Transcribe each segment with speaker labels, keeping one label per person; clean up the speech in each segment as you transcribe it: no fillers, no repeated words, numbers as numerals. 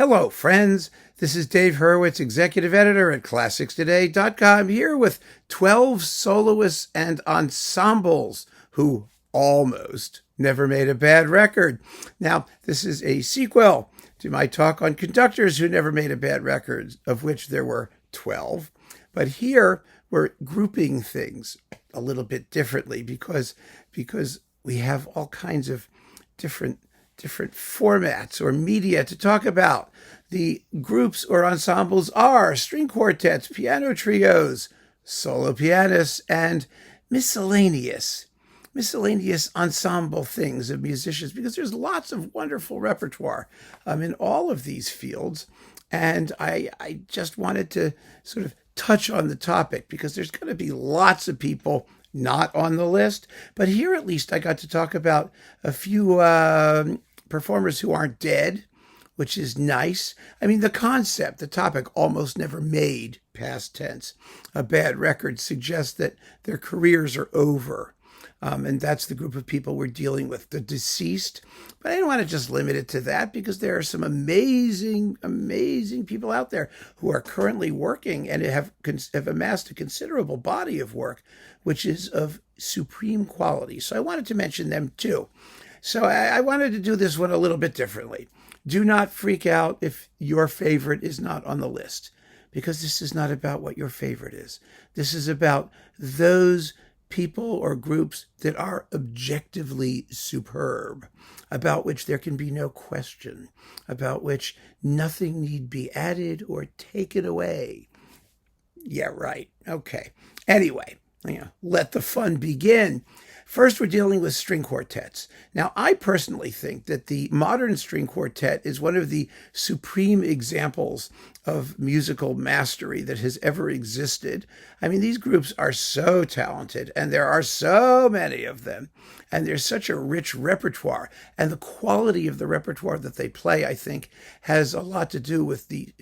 Speaker 1: Hello, friends. This is Dave Hurwitz, executive editor at ClassicsToday.com, here with 12 soloists and ensembles who almost never made a bad record. Now, this is a sequel to my talk on conductors who never made a bad record, of which there were 12. But here we're grouping things a little bit differently because we have all kinds of different formats or media to talk about. The groups or ensembles are string quartets, piano trios, solo pianists, and miscellaneous ensemble things of musicians, because there's lots of wonderful repertoire in all of these fields. And I just wanted to sort of touch on the topic because there's going to be lots of people not on the list. But here at least I got to talk about a few performers who aren't dead, which is nice. I mean, the concept, the topic, almost never made, past tense, a bad record, suggests that their careers are over. And that's the group of people we're dealing with, the deceased. But I don't want to just limit it to that, because there are some amazing people out there who are currently working and have amassed a considerable body of work, which is of supreme quality. So I wanted to mention them too. So I wanted to do this one a little bit differently. Do not freak out if your favorite is not on the list, because this is not about what your favorite is. This is about those people or groups that are objectively superb, about which there can be no question, about which nothing need be added or taken away. Yeah, right. Okay. Anyway, let the fun begin. First, we're dealing with string quartets. Now, I personally think that the modern string quartet is one of the supreme examples of musical mastery that has ever existed. I mean, these groups are so talented, and there are so many of them, and there's such a rich repertoire. And the quality of the repertoire that they play, I think, has a lot to do with the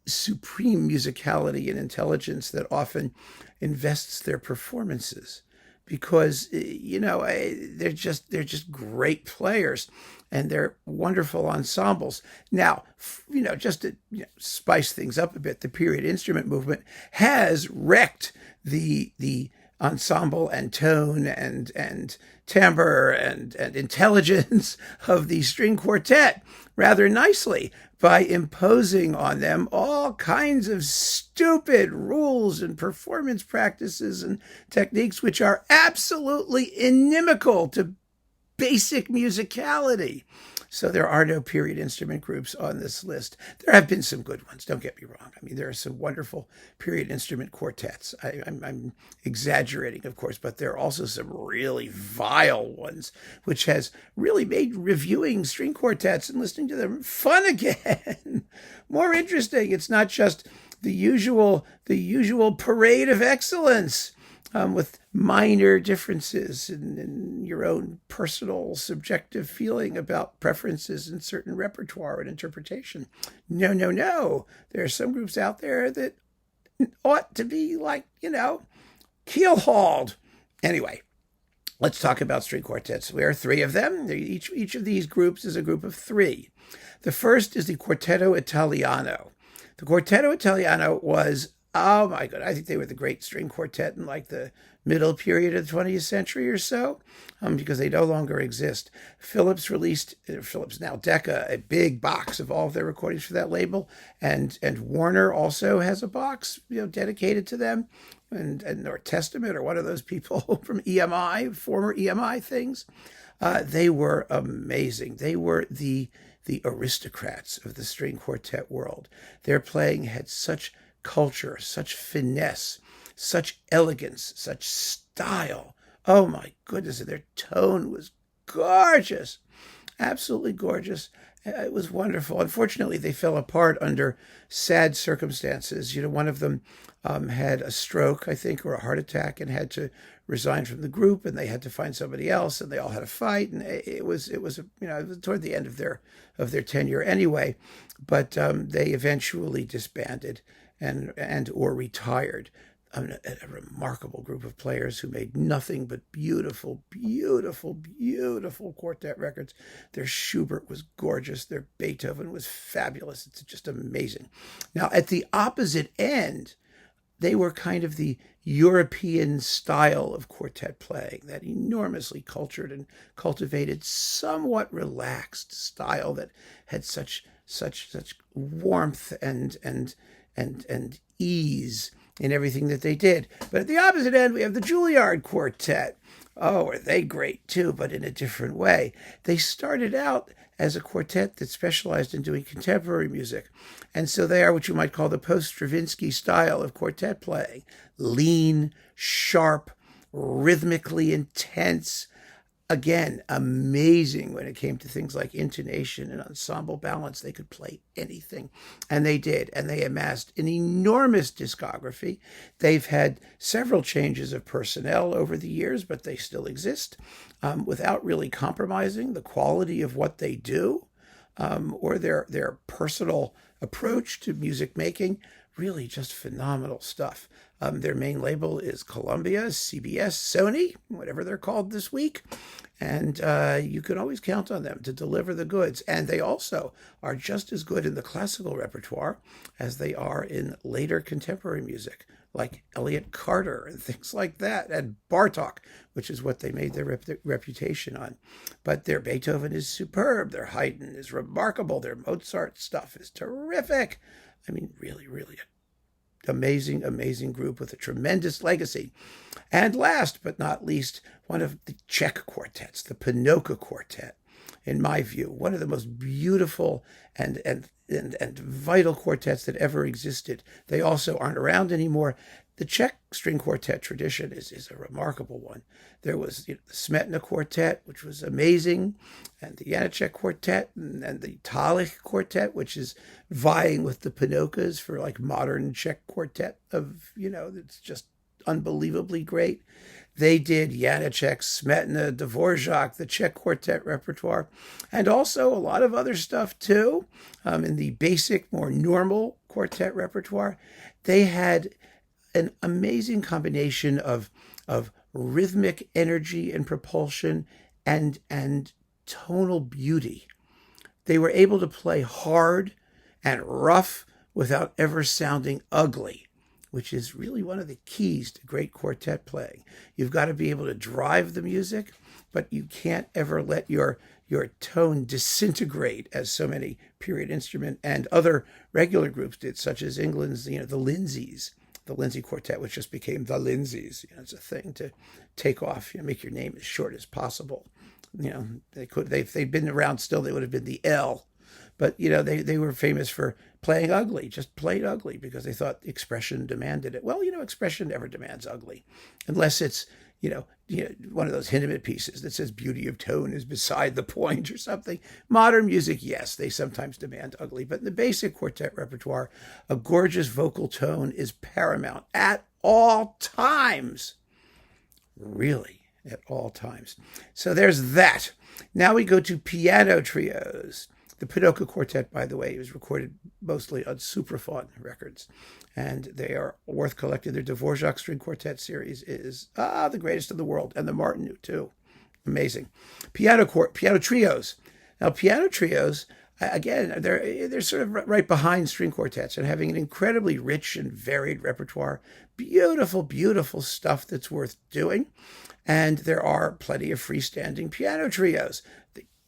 Speaker 1: supreme musicality and intelligence that often invests their performances. Because, they're just great players, and they're wonderful ensembles. Now, just to spice things up a bit, the period instrument movement has wrecked the ensemble and tone and timbre and intelligence of the string quartet rather nicely by imposing on them all kinds of stupid rules and performance practices and techniques which are absolutely inimical to basic musicality. So there are no period instrument groups on this list. There have been some good ones, don't get me wrong. I mean, there are some wonderful period instrument quartets. I'm exaggerating, of course, but there are also some really vile ones, which has really made reviewing string quartets and listening to them fun again, more interesting. It's not just the usual parade of excellence. With minor differences in your own personal subjective feeling about preferences in certain repertoire and interpretation. No. There are some groups out there that ought to be keel-hauled. Anyway, let's talk about string quartets. There are three of them. Each of these groups is a group of three. The first is the Quartetto Italiano. The Quartetto Italiano was, oh my God, I think they were the great string quartet in the middle period of the 20th century or so, because they no longer exist. Philips now Decca, a big box of all of their recordings for that label, and Warner also has a box dedicated to them, and or Testament, or one of those people from EMI, former EMI things. They were amazing. They were the aristocrats of the string quartet world. Their playing had such culture, such finesse, such elegance, such style. Oh my goodness, their tone was gorgeous, absolutely gorgeous. It was wonderful. Unfortunately, they fell apart under sad circumstances. One of them had a stroke, I think, or a heart attack, and had to resign from the group, and they had to find somebody else, and they all had a fight, and it was toward the end of their tenure anyway. But they eventually disbanded and or retired. a remarkable group of players who made nothing but beautiful, beautiful, beautiful quartet records. Their Schubert was gorgeous. Their Beethoven was fabulous. It's just amazing. Now, at the opposite end, they were kind of the European style of quartet playing, that enormously cultured and cultivated, somewhat relaxed style that had such warmth and ease in everything that they did. But at the opposite end, we have the Juilliard Quartet. Oh, are they great too, but in a different way. They started out as a quartet that specialized in doing contemporary music. And so they are what you might call the post-Stravinsky style of quartet playing. Lean, sharp, rhythmically intense. Again, amazing when it came to things like intonation and ensemble balance. They could play anything, and they did. And they amassed an enormous discography. They've had several changes of personnel over the years, but they still exist without really compromising the quality of what they do or their personal approach to music making. Really just phenomenal stuff. Their main label is Columbia, CBS, Sony, whatever they're called this week. And you can always count on them to deliver the goods. And they also are just as good in the classical repertoire as they are in later contemporary music, like Elliott Carter and things like that, and Bartók, which is what they made their reputation on. But their Beethoven is superb. Their Haydn is remarkable. Their Mozart stuff is terrific. I mean, really, really amazing, amazing group with a tremendous legacy. And last but not least, one of the Czech quartets, the Panocha Quartet, in my view, one of the most beautiful and vital quartets that ever existed. They also aren't around anymore. The Czech string quartet tradition is a remarkable one. There was the Smetana Quartet, which was amazing, and the Janáček Quartet, and the Tálich Quartet, which is vying with the Panochas for like modern Czech quartet of, it's just unbelievably great. They did Janáček, Smetana, Dvorak, the Czech quartet repertoire, and also a lot of other stuff too. In the basic, more normal quartet repertoire, they had an amazing combination of rhythmic energy and propulsion and tonal beauty. They were able to play hard and rough without ever sounding ugly, which is really one of the keys to great quartet playing. You've got to be able to drive the music, but you can't ever let your tone disintegrate, as so many period instrument and other regular groups did, such as England's, the Lindsays. The Lindsay Quartet, which just became the Lindsays. It's a thing to take off, make your name as short as possible. If they'd been around still, they would have been the L. But, they were famous for playing ugly, just played ugly because they thought expression demanded it. Well, expression never demands ugly, unless it's, one of those Hindemith pieces that says beauty of tone is beside the point or something. Modern music, yes, they sometimes demand ugly, but in the basic quartet repertoire, a gorgeous vocal tone is paramount at all times. Really, at all times. So there's that. Now we go to piano trios. The Panocha Quartet, by the way, was recorded mostly on Supraphon records, and they are worth collecting. Their Dvorak String Quartet series is the greatest in the world, and the Martinu too. Amazing. Piano trios. Now, piano trios, again, they're sort of right behind string quartets and having an incredibly rich and varied repertoire. Beautiful, beautiful stuff that's worth doing. And there are plenty of freestanding piano trios.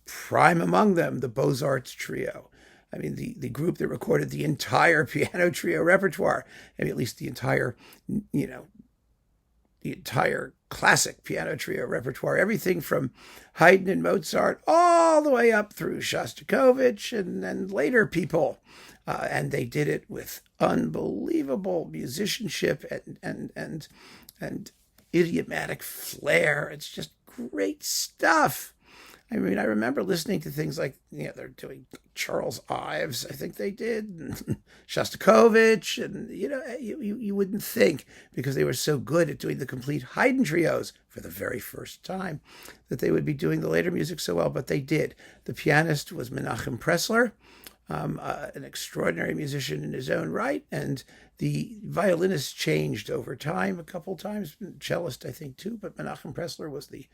Speaker 1: Prime among them, the Beaux Trio. I mean, the group that recorded the entire piano trio repertoire, at least the entire, the entire classic piano trio repertoire, everything from Haydn and Mozart all the way up through Shostakovich and later people. And they did it with unbelievable musicianship and idiomatic flair. It's just great stuff. I mean, I remember listening to things like, they're doing Charles Ives, I think they did, and Shostakovich, and, you wouldn't think, because they were so good at doing the complete Haydn trios for the very first time, that they would be doing the later music so well, but they did. The pianist was Menachem Pressler, an extraordinary musician in his own right. And the violinist changed over time a couple times, cellist I think too, but Menachem Pressler was the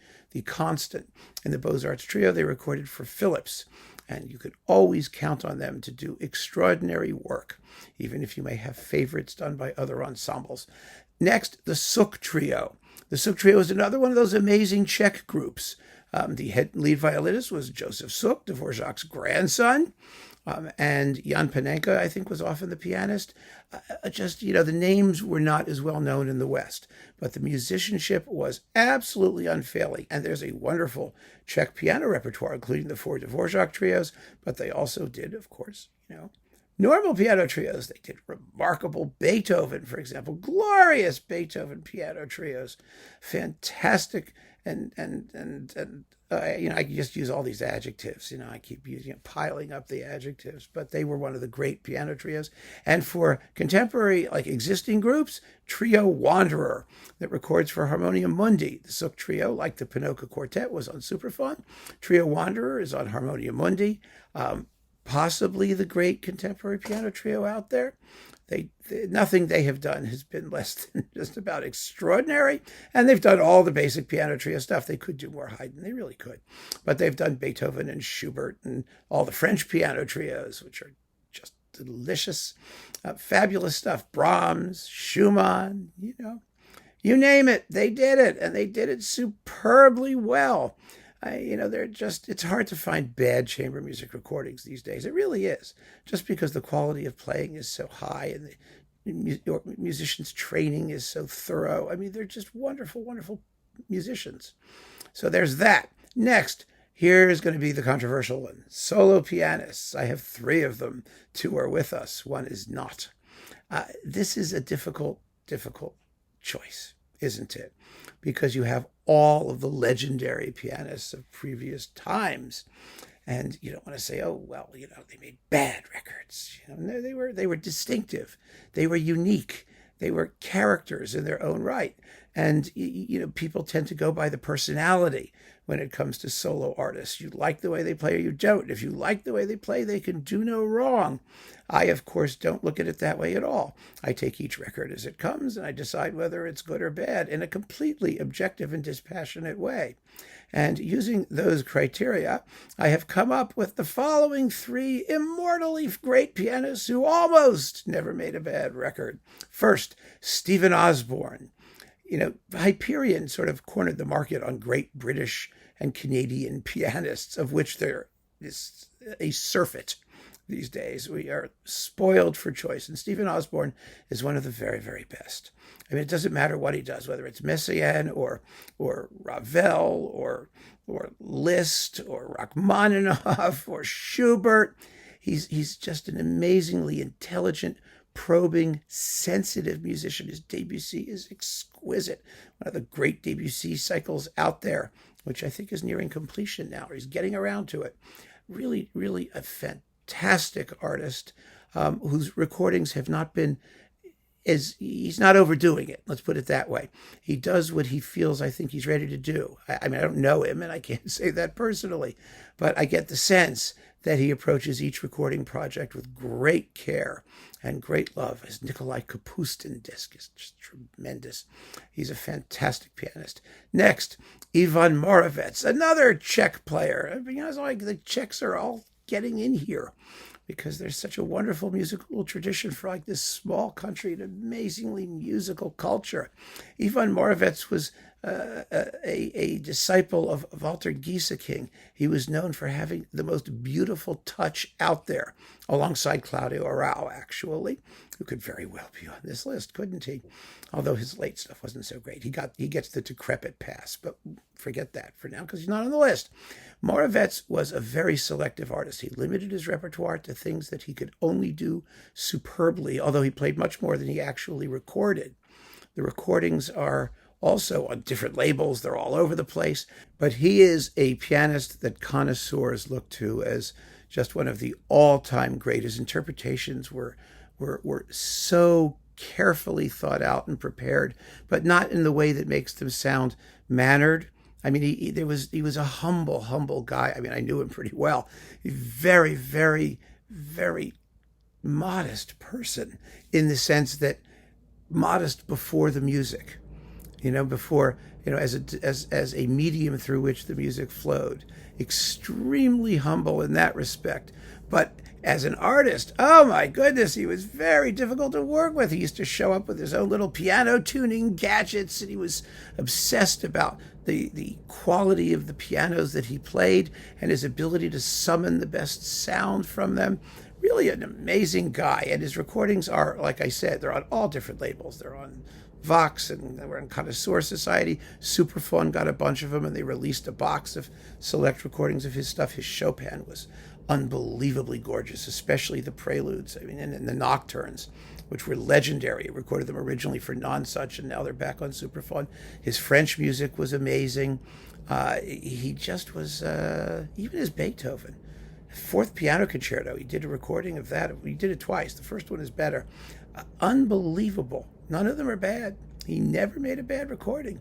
Speaker 1: constant. In the Beaux-Arts trio, they recorded for Philips, and you could always count on them to do extraordinary work, even if you may have favorites done by other ensembles. Next, the Suk Trio. The Suk Trio is another one of those amazing Czech groups. The head lead violinist was Joseph Suk, Dvorak's grandson, and Jan Panenka, I think, was often the pianist. The names were not as well known in the West, but the musicianship was absolutely unfailing. And there's a wonderful Czech piano repertoire, including the 4 Dvorak trios, but they also did, of course, normal piano trios. They did remarkable Beethoven, for example, glorious Beethoven piano trios, fantastic, and I can just use all these adjectives. I keep piling up the adjectives, but they were one of the great piano trios. And for contemporary, existing groups, Trio Wanderer that records for Harmonium Mundi. The Suk Trio, like the Panocha Quartet, was on Superfon. Trio Wanderer is on Harmonium Mundi. Possibly the great contemporary piano trio out there. Nothing they have done has been less than just about extraordinary, and they've done all the basic piano trio stuff. They could do more Haydn, they really could, but they've done Beethoven and Schubert and all the French piano trios, which are just delicious, fabulous stuff. Brahms, Schumann, you name it, they did it, and they did it superbly well. It's hard to find bad chamber music recordings these days. It really is, just because the quality of playing is so high and the musicians' training is so thorough. They're just wonderful, wonderful musicians. So there's that. Next, here's going to be the controversial one. Solo pianists. I have 3 of them. 2 are with us. 1 is not. This is a difficult choice, isn't it? Because you have all of the legendary pianists of previous times. And you don't want to say, they made bad records. No, they were distinctive. They were unique. They were characters in their own right. And, people tend to go by the personality when it comes to solo artists. You like the way they play or you don't. If you like the way they play, they can do no wrong. I, of course, don't look at it that way at all. I take each record as it comes and I decide whether it's good or bad in a completely objective and dispassionate way. And using those criteria, I have come up with the following 3 immortally great pianists who almost never made a bad record. First, Stephen Osborne. Hyperion sort of cornered the market on great British and Canadian pianists, of which there is a surfeit these days. We are spoiled for choice, and Stephen Osborne is one of the very, very best. It doesn't matter what he does, whether it's Messiaen or Ravel or Liszt or Rachmaninoff or Schubert. He's just an amazingly intelligent, probing, sensitive musician. His Debussy is exquisite. One of the great Debussy cycles out there, which I think is nearing completion now. He's getting around to it. Really, really a fantastic artist whose recordings have not been he's not overdoing it. Let's put it that way. He does what he feels I think he's ready to do. I don't know him and I can't say that personally, but I get the sense that he approaches each recording project with great care and great love. His Nikolai Kapustin disc is just tremendous. He's a fantastic pianist. Next, Ivan Moravec, another Czech player. It's like the Czechs are all getting in here because there's such a wonderful musical tradition for this small country, an amazingly musical culture. Ivan Moravec was a disciple of Walter Gieseking. He was known for having the most beautiful touch out there, alongside Claudio Arrau, actually, who could very well be on this list, couldn't he? Although his late stuff wasn't so great. He gets the decrepit pass, but forget that for now because he's not on the list. Moravec was a very selective artist. He limited his repertoire to things that he could only do superbly, although he played much more than he actually recorded. The recordings are also on different labels. They're all over the place. But he is a pianist that connoisseurs look to as just one of the all-time great. His interpretations were so carefully thought out and prepared, but not in the way that makes them sound mannered. He was a humble guy. I knew him pretty well. Very, very, very modest person, in the sense that modest before the music, before, as a medium through which the music flowed. Extremely humble in that respect. But as an artist, oh my goodness, he was very difficult to work with. He used to show up with his own little piano tuning gadgets, and he was obsessed about the quality of the pianos that he played and his ability to summon the best sound from them. Really an amazing guy. And his recordings are, like I said, they're on all different labels. They're on Vox, and they were in Connoisseur Society. Superfon got a bunch of them, and they released a box of select recordings of his stuff. His Chopin was unbelievably gorgeous, especially the preludes, and the nocturnes, which were legendary. He recorded them originally for Non-Such, and now they're back on Superfon. His French music was amazing. He just was, even his Beethoven. Fourth Piano Concerto, he did a recording of that. He did it twice. The first one is better. Unbelievable. None of them are bad. He never made a bad recording.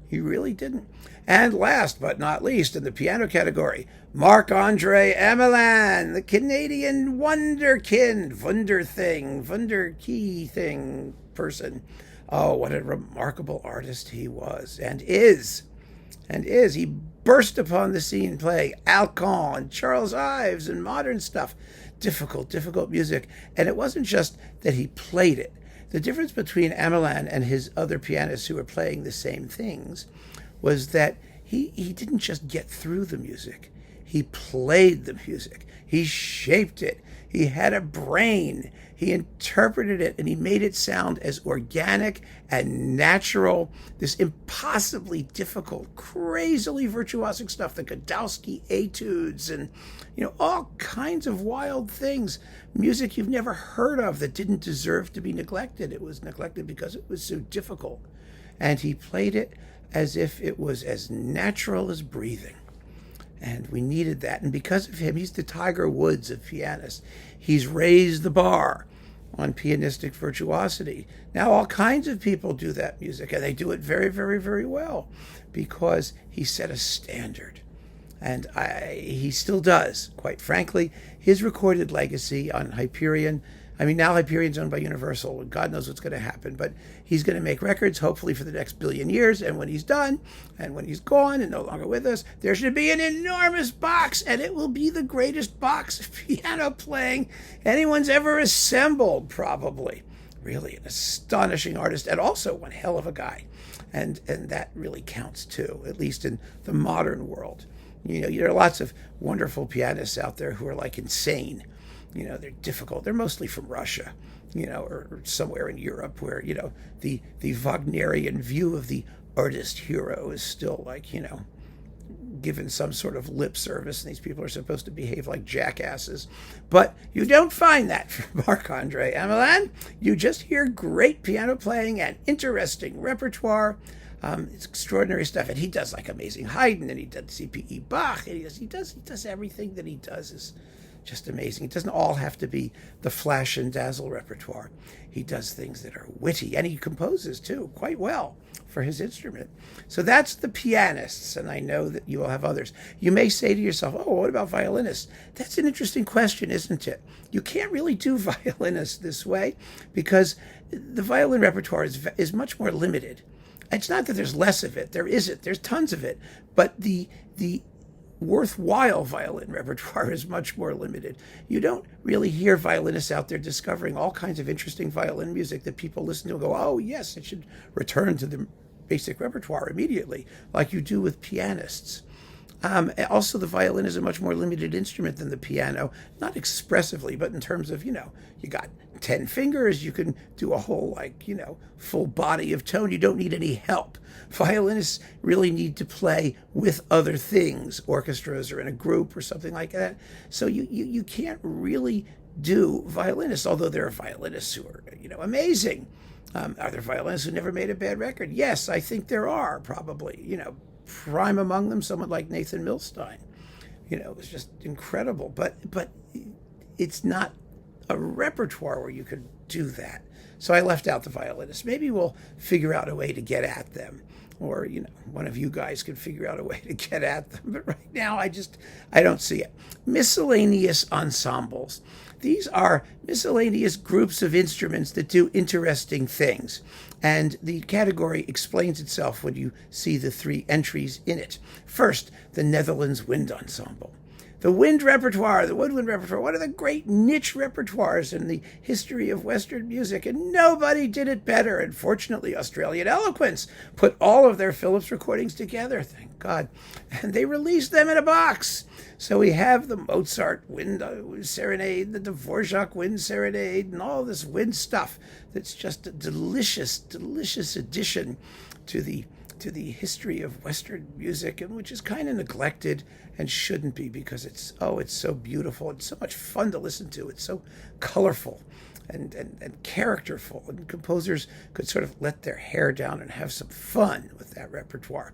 Speaker 1: He really didn't. And last but not least, in the piano category, Marc-André Hamelin, the Canadian wunderkind, wunderkey thing person. Oh, what a remarkable artist he was and is. He burst upon the scene playing Alcon and Charles Ives and modern stuff. Difficult music. And it wasn't just that he played it. The difference between Hamelin and his other pianists who were playing the same things was that he didn't just get through the music. He played the music. He shaped it. He had a brain. He interpreted it, and he made it sound as organic and natural. This impossibly difficult, crazily virtuosic stuff, the Godowsky etudes, and all kinds of wild things. Music you've never heard of that didn't deserve to be neglected. It was neglected because it was so difficult. And he played it as if it was as natural as breathing. And we needed that. And because of him, he's the Tiger Woods of pianists. He's raised the bar on pianistic virtuosity. Now all kinds of people do that music, and they do it very, very, very well, because he set a standard. And he still does, quite frankly. His recorded legacy on Hyperion, now Hyperion's owned by Universal, and God knows what's going to happen, but he's going to make records, hopefully for the next billion years, and when he's done, and when he's gone and no longer with us, there should be an enormous box, and it will be the greatest box of piano playing anyone's ever assembled, probably. Really an astonishing artist, and also one hell of a guy. And that really counts too, at least in the modern world. There are lots of wonderful pianists out there who are like insane. They're difficult. They're mostly from Russia, or somewhere in Europe where, the Wagnerian view of the artist hero is still like, given some sort of lip service, and these people are supposed to behave like jackasses. But you don't find that from Marc-André Hamelin. You just hear great piano playing and interesting repertoire. It's extraordinary stuff, and he does like amazing Haydn, and he does C.P.E. Bach, and he does everything that he does is just amazing. It doesn't all have to be the flash and dazzle repertoire. He does things that are witty, and he composes too quite well for his instrument. So that's the pianists, and I know that you will have others. You may say to yourself, oh, what about violinists? That's an interesting question, isn't it? You can't really do violinists this way, because the violin repertoire is much more limited. It's not that there's less of it. There's tons of it. But the worthwhile violin repertoire is much more limited. You don't really hear violinists out there discovering all kinds of interesting violin music that people listen to and go, oh, yes, it should return to the basic repertoire immediately, like you do with pianists. Also, the violin is a much more limited instrument than the piano, not expressively, but in terms of, you got 10 fingers, you can do a whole, full body of tone. You don't need any help. Violinists really need to play with other things, orchestras or in a group or something like that. So you can't really do violinists, although there are violinists who are, amazing. Are there violinists who never made a bad record? Yes, I think there are, probably, prime among them, someone like Nathan Milstein. It was just incredible. But it's not a repertoire where you could do that. So I left out the violinists. Maybe we'll figure out a way to get at them. Or, one of you guys could figure out a way to get at them. But right now, I don't see it. Miscellaneous ensembles. These are miscellaneous groups of instruments that do interesting things. And the category explains itself when you see the three entries in it. First, the Netherlands Wind Ensemble. The wind repertoire, the woodwind repertoire, one of the great niche repertoires in the history of Western music, and nobody did it better. And fortunately, Australian Eloquence put all of their Phillips recordings together, thank God, and they released them in a box. So we have the Mozart Wind Serenade, the Dvorak Wind Serenade, and all this wind stuff that's just a delicious, delicious addition to the history of Western music, and which is kind of neglected and shouldn't be, because it's so beautiful and so much fun to listen to. It's so colorful and characterful, and composers could sort of let their hair down and have some fun with that repertoire.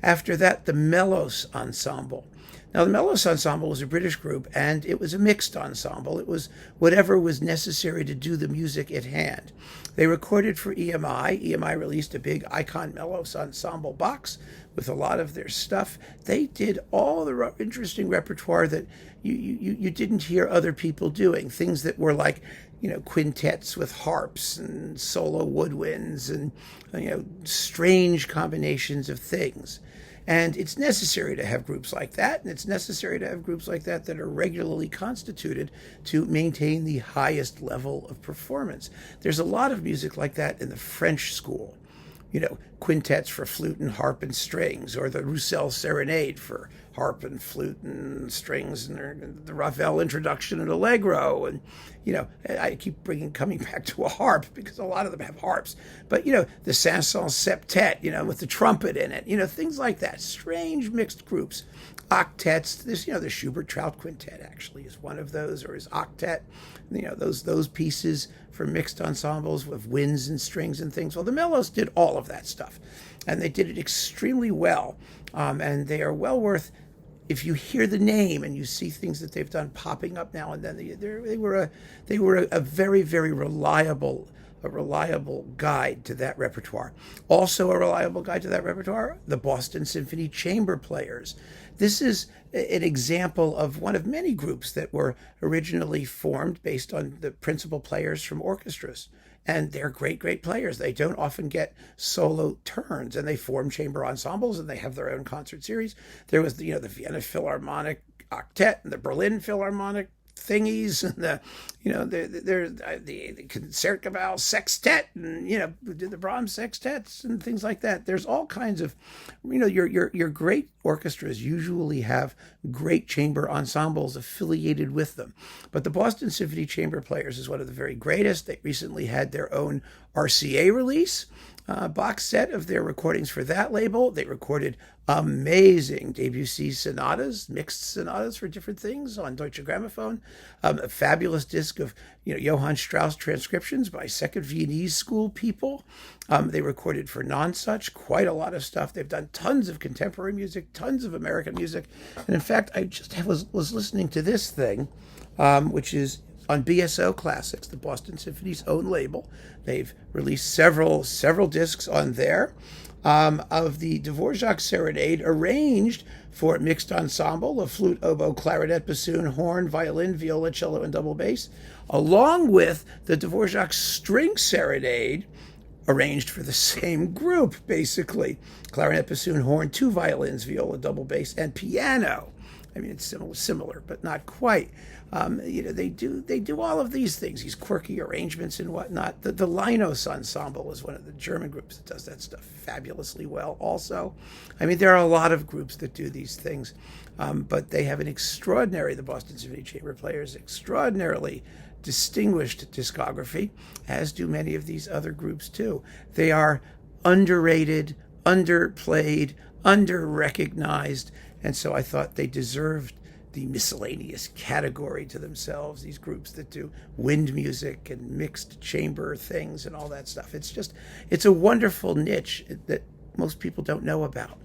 Speaker 1: After that, the Melos Ensemble. Now, the Melos Ensemble was a British group, and it was a mixed ensemble. It was whatever was necessary to do the music at hand. They recorded for EMI. EMI released a big Icon Melos Ensemble box with a lot of their stuff. They did all the interesting repertoire that you didn't hear other people doing. Things that were like, quintets with harps and solo woodwinds and, strange combinations of things. And it's necessary to have groups like that, and it's necessary to have groups like that that are regularly constituted to maintain the highest level of performance. There's a lot of music like that in the French school. Quintets for flute and harp and strings, or the Roussel Serenade for harp and flute and strings, and the Ravel introduction and Allegro. And, I keep coming back to a harp because a lot of them have harps. But, the Saint-Saëns Septet, with the trumpet in it, things like that. Strange mixed groups. Octets, the Schubert-Trout Quintet actually is one of those, or is octet. Those pieces for mixed ensembles with winds and strings and things. Well, the Melos did all of that stuff, and they did it extremely well. And they are well worth, if you hear the name and you see things that they've done popping up now and then, they were a very, very reliable guide to that repertoire. Also a reliable guide to that repertoire, the Boston Symphony Chamber Players. This is an example of one of many groups that were originally formed based on the principal players from orchestras. And they're great, great players. They don't often get solo turns, and they form chamber ensembles, and they have their own concert series. There was the Vienna Philharmonic Octet and the Berlin Philharmonic thingies, and the Concertgebouw Sextet, and the Brahms sextets and things like that. There's all kinds of, your great orchestras usually have great chamber ensembles affiliated with them. But the Boston Symphony Chamber Players is one of the very greatest. They recently had their own RCA release, box set of their recordings for that label. They recorded amazing Debussy sonatas, mixed sonatas for different things on Deutsche Grammophon. A fabulous disc of Johann Strauss transcriptions by Second Viennese School people. They recorded for Nonsuch quite a lot of stuff. They've done tons of contemporary music, tons of American music. And in fact, I just was listening to this thing, which is on BSO Classics, the Boston Symphony's own label. They've released several discs on there of the Dvorak Serenade, arranged for mixed ensemble of flute, oboe, clarinet, bassoon, horn, violin, viola, cello, and double bass, along with the Dvorak String Serenade, arranged for the same group, basically. Clarinet, bassoon, horn, two violins, viola, double bass, and piano. I mean, it's similar, but not quite. They do all of these things, these quirky arrangements and whatnot. The Linus Ensemble is one of the German groups that does that stuff fabulously well also. I mean, there are a lot of groups that do these things, but they have the Boston Symphony Chamber Players, extraordinarily distinguished discography, as do many of these other groups too. They are underrated, underplayed, under-recognized, and so I thought they deserved the miscellaneous category to themselves, these groups that do wind music and mixed chamber things and all that stuff. It's a wonderful niche that most people don't know about.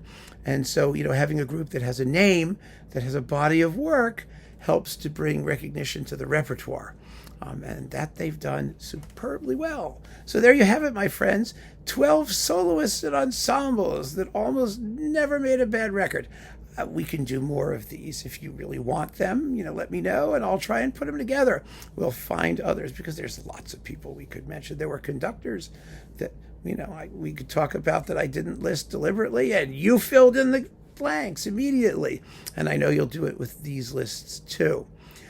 Speaker 1: And so, having a group that has a name, that has a body of work, helps to bring recognition to the repertoire. And that they've done superbly well. So there you have it, my friends. 12 soloists and ensembles that almost never made a bad record. we can do more of these. If you really want them, let me know, and I'll try and put them together. We'll find others, because there's lots of people we could mention. There were conductors that, we could talk about that I didn't list deliberately, and you filled in the blanks immediately. And I know you'll do it with these lists too.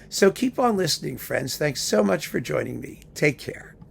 Speaker 1: So keep on listening, friends. Thanks so much for joining me. Take care.